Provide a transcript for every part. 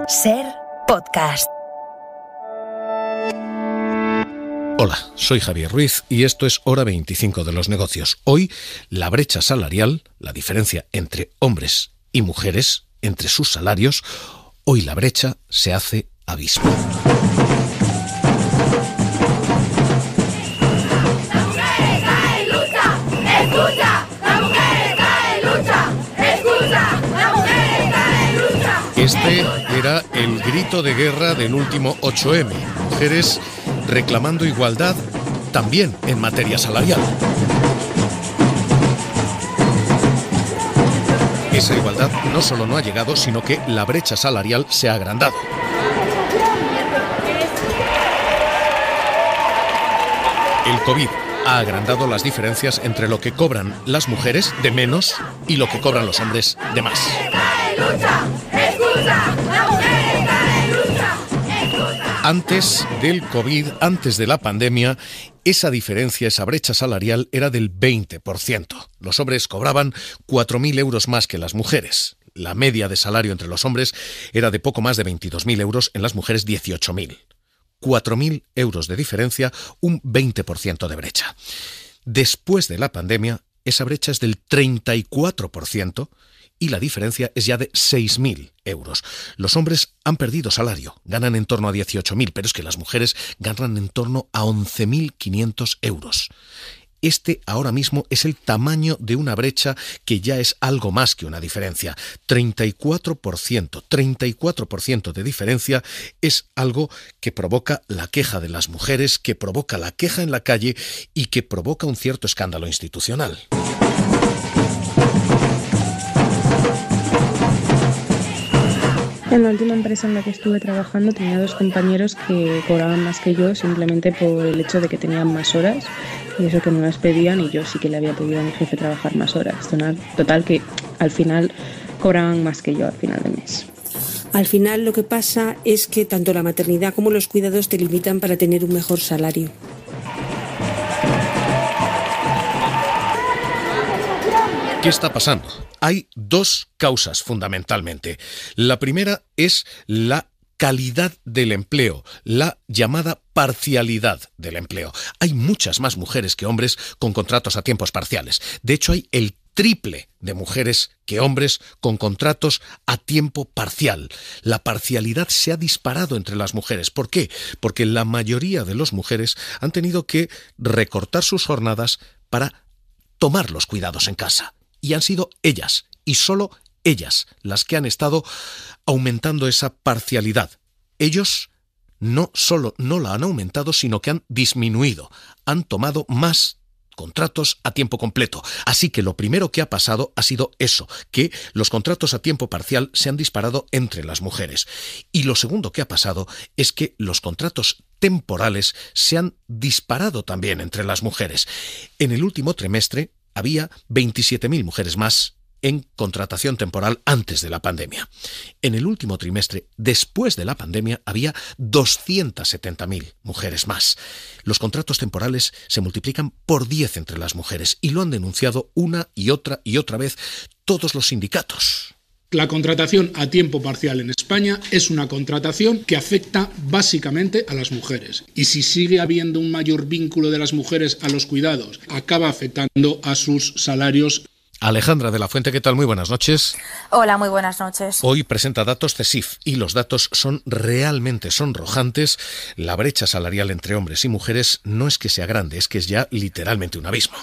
SER Podcast. Hola, soy Javier Ruiz y esto es Hora 25 de los negocios. Hoy, la brecha salarial, la diferencia entre hombres y mujeres, entre sus salarios, hoy la brecha se hace abismo. Este era el grito de guerra del último 8M. Mujeres reclamando igualdad también en materia salarial. Esa igualdad no solo no ha llegado, sino que la brecha salarial se ha agrandado. El COVID ha agrandado las diferencias entre lo que cobran las mujeres de menos y lo que cobran los hombres de más. Antes del COVID, antes de la pandemia, esa diferencia, esa brecha salarial era del 20%. Los hombres cobraban 4.000 euros más que las mujeres. La media de salario entre los hombres era de poco más de 22.000 euros, en las mujeres 18.000. 4.000 euros de diferencia, un 20% de brecha. Después de la pandemia, esa brecha es del 34%, y la diferencia es ya de 6.000 euros. Los hombres han perdido salario, ganan en torno a 18.000, pero es que las mujeres ganan en torno a 11.500 euros. Este ahora mismo es el tamaño de una brecha que ya es algo más que una diferencia. 34% de diferencia es algo que provoca la queja de las mujeres, que provoca la queja en la calle y que provoca un cierto escándalo institucional. En la última empresa en la que estuve trabajando tenía dos compañeros que cobraban más que yo simplemente por el hecho de que tenían más horas y eso que no las pedían, y yo sí que le había pedido a mi jefe trabajar más horas. Total que al final cobraban más que yo al final de mes. Al final lo que pasa es que tanto la maternidad como los cuidados te limitan para tener un mejor salario. ¿Qué está pasando? Hay dos causas fundamentalmente. La primera es la calidad del empleo, la llamada parcialidad del empleo. Hay muchas más mujeres que hombres con contratos a tiempos parciales. De hecho, hay el triple de mujeres que hombres con contratos a tiempo parcial. La parcialidad se ha disparado entre las mujeres. ¿Por qué? Porque la mayoría de las mujeres han tenido que recortar sus jornadas para tomar los cuidados en casa. Y han sido ellas, y solo ellas, las que han estado aumentando esa parcialidad. Ellos no solo no la han aumentado, sino que han disminuido. Han tomado más contratos a tiempo completo. Así que lo primero que ha pasado ha sido eso, que los contratos a tiempo parcial se han disparado entre las mujeres. Y lo segundo que ha pasado es que los contratos temporales se han disparado también entre las mujeres. En el último trimestre había 27.000 mujeres más en contratación temporal antes de la pandemia. En el último trimestre, después de la pandemia, había 270.000 mujeres más. Los contratos temporales se multiplican por 10 entre las mujeres y lo han denunciado una y otra vez todos los sindicatos. La contratación a tiempo parcial en España es una contratación que afecta básicamente a las mujeres. Y si sigue habiendo un mayor vínculo de las mujeres a los cuidados, acaba afectando a sus salarios. Alejandra de la Fuente, ¿qué tal? Muy buenas noches. Hola, muy buenas noches. Hoy presenta datos CESIF y los datos son realmente sonrojantes. La brecha salarial entre hombres y mujeres no es que sea grande, es que es ya literalmente un abismo.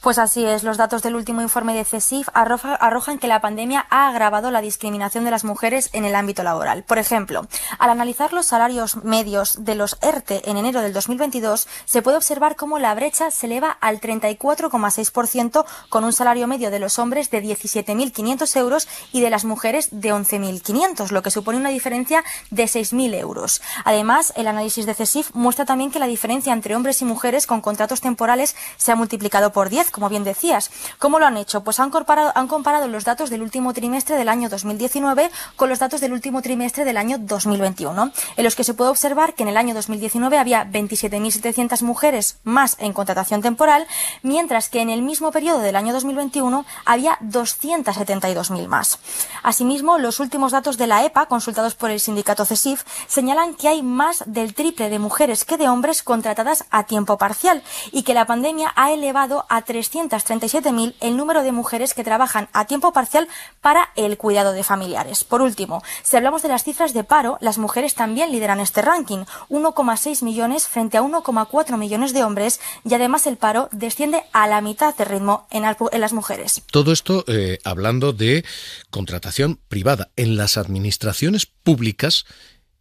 Pues así es, los datos del último informe de CESIF arrojan que la pandemia ha agravado la discriminación de las mujeres en el ámbito laboral. Por ejemplo, al analizar los salarios medios de los ERTE en enero del 2022, se puede observar cómo la brecha se eleva al 34,6%, con un salario medio de los hombres de 17.500 euros y de las mujeres de 11.500, lo que supone una diferencia de 6.000 euros. Además, el análisis de CESIF muestra también que la diferencia entre hombres y mujeres con contratos temporales se ha multiplicado por 10, como bien decías. ¿Cómo lo han hecho? Pues han comparado los datos del último trimestre del año 2019 con los datos del último trimestre del año 2021, en los que se puede observar que en el año 2019 había 27.700 mujeres más en contratación temporal, mientras que en el mismo periodo del año 2021 había 272.000 más. Asimismo, los últimos datos de la EPA, consultados por el sindicato CESIF, señalan que hay más del triple de mujeres que de hombres contratadas a tiempo parcial y que la pandemia ha elevado a 337.000 el número de mujeres que trabajan a tiempo parcial para el cuidado de familiares. Por último, si hablamos de las cifras de paro, las mujeres también lideran este ranking, 1,6 millones frente a 1,4 millones de hombres, y además el paro desciende a la mitad de ritmo en las mujeres. Todo esto hablando de contratación privada. En las administraciones públicas,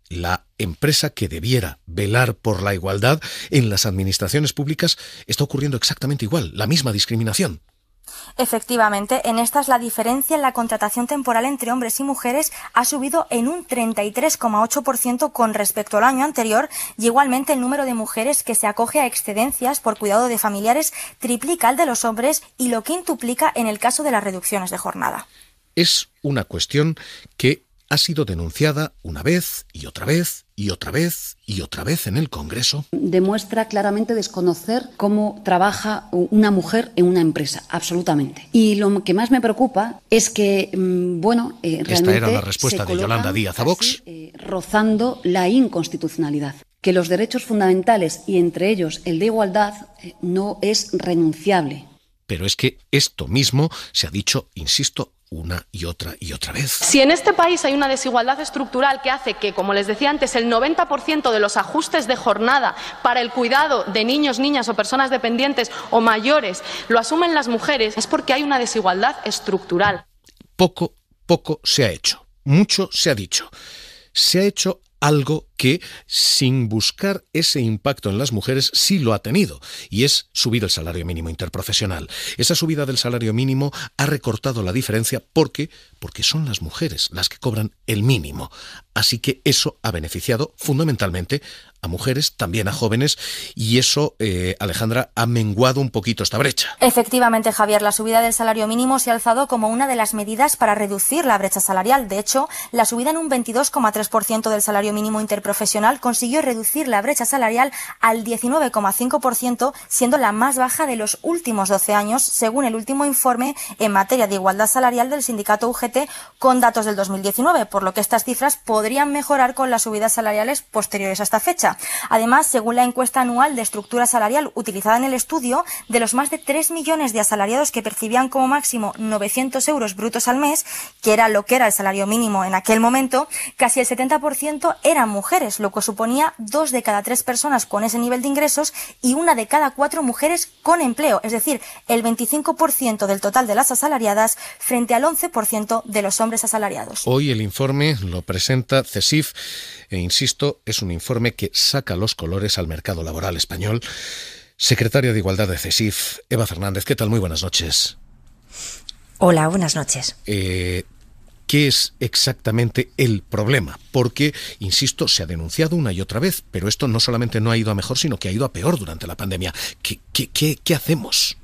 la empresa que debiera velar por la igualdad, en las administraciones públicas está ocurriendo exactamente igual, la misma discriminación. Efectivamente, en estas la diferencia en la contratación temporal entre hombres y mujeres ha subido en un 33,8% con respecto al año anterior, y igualmente el número de mujeres que se acoge a excedencias por cuidado de familiares triplica al de los hombres y lo que quintuplica en el caso de las reducciones de jornada. Es una cuestión que ha sido denunciada una vez y otra vez y otra vez y otra vez en el Congreso. Demuestra claramente desconocer cómo trabaja una mujer en una empresa, absolutamente. Y lo que más me preocupa es que, realmente esta era la respuesta de Yolanda Díaz a Vox, rozando la inconstitucionalidad. Que los derechos fundamentales, y entre ellos el de igualdad, no es renunciable. Pero es que esto mismo se ha dicho, insisto, una y otra vez. Si en este país hay una desigualdad estructural que hace que, como les decía antes, el 90% de los ajustes de jornada para el cuidado de niños, niñas o personas dependientes o mayores lo asumen las mujeres, es porque hay una desigualdad estructural. Poco se ha hecho. Mucho se ha dicho. Se ha hecho algo que, sin buscar ese impacto en las mujeres, sí lo ha tenido, y es subir el salario mínimo interprofesional. Esa subida del salario mínimo ha recortado la diferencia porque son las mujeres las que cobran el mínimo. Así que eso ha beneficiado fundamentalmente a mujeres, también a jóvenes, y eso, Alejandra, ha menguado un poquito esta brecha. Efectivamente, Javier, la subida del salario mínimo se ha alzado como una de las medidas para reducir la brecha salarial. De hecho, la subida en un 22,3% del salario mínimo interprofesional consiguió reducir la brecha salarial al 19,5%, siendo la más baja de los últimos 12 años, según el último informe en materia de igualdad salarial del sindicato UGT con datos del 2019, por lo que estas cifras podrían mejorar con las subidas salariales posteriores a esta fecha. Además, según la encuesta anual de estructura salarial utilizada en el estudio, de los más de 3 millones de asalariados que percibían como máximo 900 euros brutos al mes, que era lo que era el salario mínimo en aquel momento, casi el 70% eran mujeres, lo que suponía 2 de cada 3 personas con ese nivel de ingresos y 1 de cada 4 mujeres con empleo, es decir, el 25% del total de las asalariadas frente al 11% de los hombres asalariados. Hoy el informe lo presenta CESIF e, insisto, es un informe que saca los colores al mercado laboral español. Secretaria de Igualdad de CESIF, Eva Fernández, ¿qué tal? Muy buenas noches. Hola, buenas noches. ¿Qué es exactamente el problema? Porque, insisto, se ha denunciado una y otra vez, pero esto no solamente no ha ido a mejor, sino que ha ido a peor durante la pandemia. ¿Qué hacemos?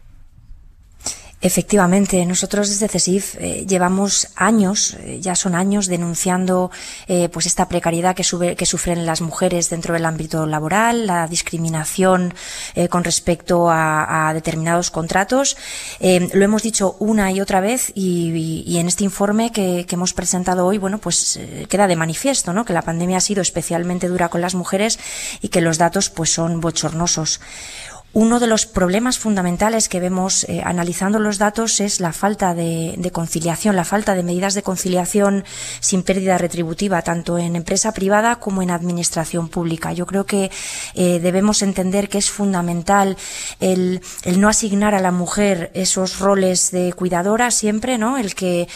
Efectivamente, nosotros desde CESIF llevamos años, ya son años, denunciando pues esta precariedad que sufren las mujeres dentro del ámbito laboral, la discriminación con respecto a determinados contratos. Lo hemos dicho una y otra vez y en este informe que hemos presentado hoy, bueno, pues queda de manifiesto, ¿no?, que la pandemia ha sido especialmente dura con las mujeres y que los datos pues son bochornosos. Uno de los problemas fundamentales que vemos analizando los datos es la falta de conciliación, la falta de medidas de conciliación sin pérdida retributiva, tanto en empresa privada como en administración pública. Yo creo que debemos entender que es fundamental el no asignar a la mujer esos roles de cuidadora siempre, ¿no?, el que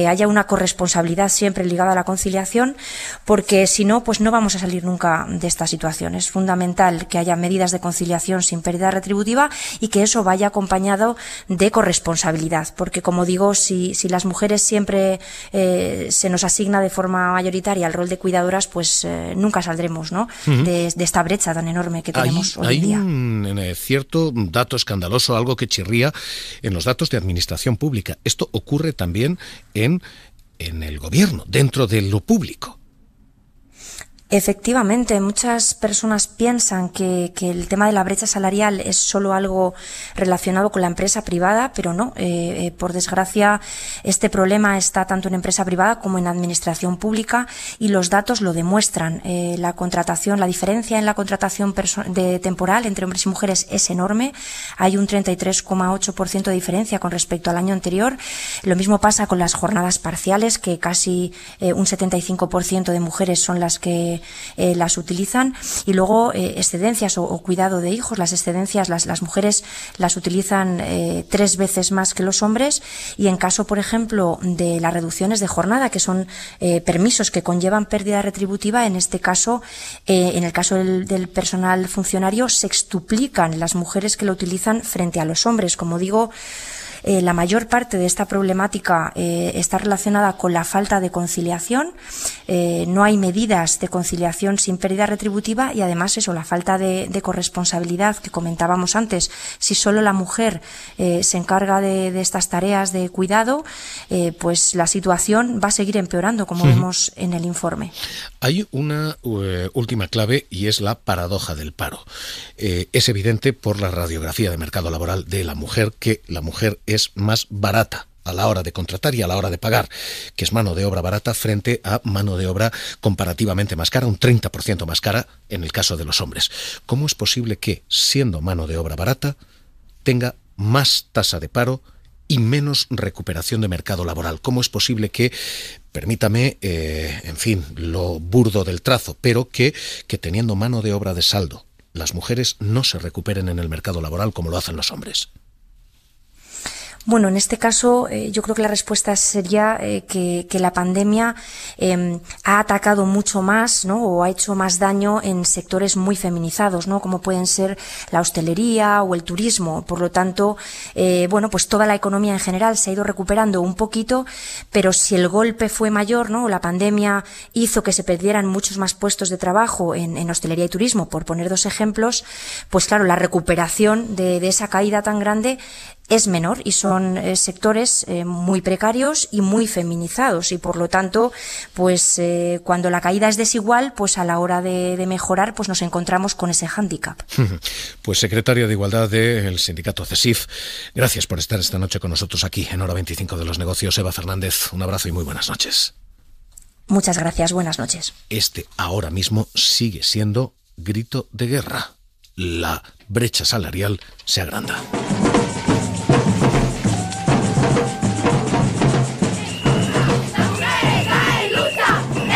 haya una corresponsabilidad siempre ligada a la conciliación, porque si no, pues no vamos a salir nunca de esta situación. Es fundamental que haya medidas de conciliación sin pérdida retributiva y que eso vaya acompañado de corresponsabilidad, porque como digo, si las mujeres siempre se nos asigna de forma mayoritaria el rol de cuidadoras, pues nunca saldremos, ¿no? de esta brecha tan enorme que tenemos hoy en día. Hay un cierto dato escandaloso, algo que chirría en los datos de administración pública. Esto ocurre también en el gobierno, dentro de lo público. Efectivamente, muchas personas piensan que el tema de la brecha salarial es solo algo relacionado con la empresa privada, pero no. Por desgracia, este problema está tanto en empresa privada como en administración pública y los datos lo demuestran. La diferencia en la contratación temporal entre hombres y mujeres es enorme. Hay un 33,8% de diferencia con respecto al año anterior. Lo mismo pasa con las jornadas parciales, que casi un 75% de mujeres son las que las utilizan, y luego excedencias o cuidado de hijos. Las excedencias las mujeres las utilizan 3 veces más que los hombres, y en caso, por ejemplo, de las reducciones de jornada, que son permisos que conllevan pérdida retributiva, en este caso, en el caso del personal funcionario, sextuplican las mujeres que lo utilizan frente a los hombres. Como digo, la mayor parte de esta problemática está relacionada con la falta de conciliación. No hay medidas de conciliación sin pérdida retributiva, y además la falta de corresponsabilidad que comentábamos antes. Si solo la mujer se encarga de estas tareas de cuidado, pues la situación va a seguir empeorando, como vemos en el informe. Hay una última clave, y es la paradoja del paro. Es evidente por la radiografía de mercado laboral de la mujer que la mujer es más barata a la hora de contratar y a la hora de pagar, que es mano de obra barata frente a mano de obra comparativamente más cara, un 30% más cara en el caso de los hombres. ¿Cómo es posible que, siendo mano de obra barata, tenga más tasa de paro y menos recuperación de mercado laboral? ¿Cómo es posible que, permítame, en fin, lo burdo del trazo, pero que teniendo mano de obra de saldo, las mujeres no se recuperen en el mercado laboral como lo hacen los hombres? Bueno, en este caso yo creo que la respuesta sería que la pandemia ha atacado mucho más, ¿no? O ha hecho más daño en sectores muy feminizados, ¿no? Como pueden ser la hostelería o el turismo. Por lo tanto, pues toda la economía en general se ha ido recuperando un poquito, pero si el golpe fue mayor, ¿no? La pandemia hizo que se perdieran muchos más puestos de trabajo en hostelería y turismo, por poner 2 ejemplos, pues claro, la recuperación de esa caída tan grande es menor, y son sectores muy precarios y muy feminizados, y por lo tanto, pues cuando la caída es desigual, pues a la hora de mejorar, pues nos encontramos con ese hándicap. Pues secretaria de Igualdad del sindicato CESIF, gracias por estar esta noche con nosotros aquí en Hora 25 de los Negocios. Eva Fernández, un abrazo y muy buenas noches. Muchas gracias, buenas noches. Ahora mismo sigue siendo grito de guerra. La brecha salarial se agranda.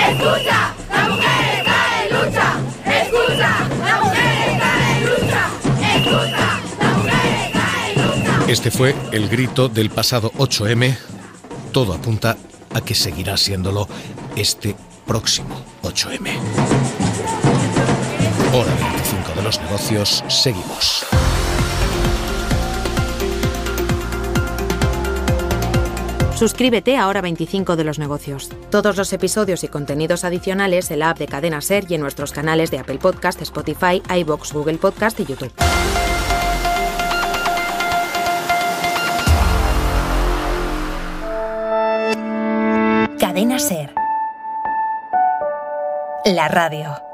¡Escucha! ¡La mujer está en lucha! ¡Escucha! ¡La mujer está en lucha! ¡Escucha! ¡La mujer está en lucha! Este fue el grito del pasado 8M. Todo apunta a que seguirá siéndolo este próximo 8M. Hora 25 de los Negocios. Seguimos. Suscríbete a Hora 25 de los Negocios. Todos los episodios y contenidos adicionales en la app de Cadena Ser y en nuestros canales de Apple Podcast, Spotify, iVoox, Google Podcast y YouTube. Cadena Ser. La radio.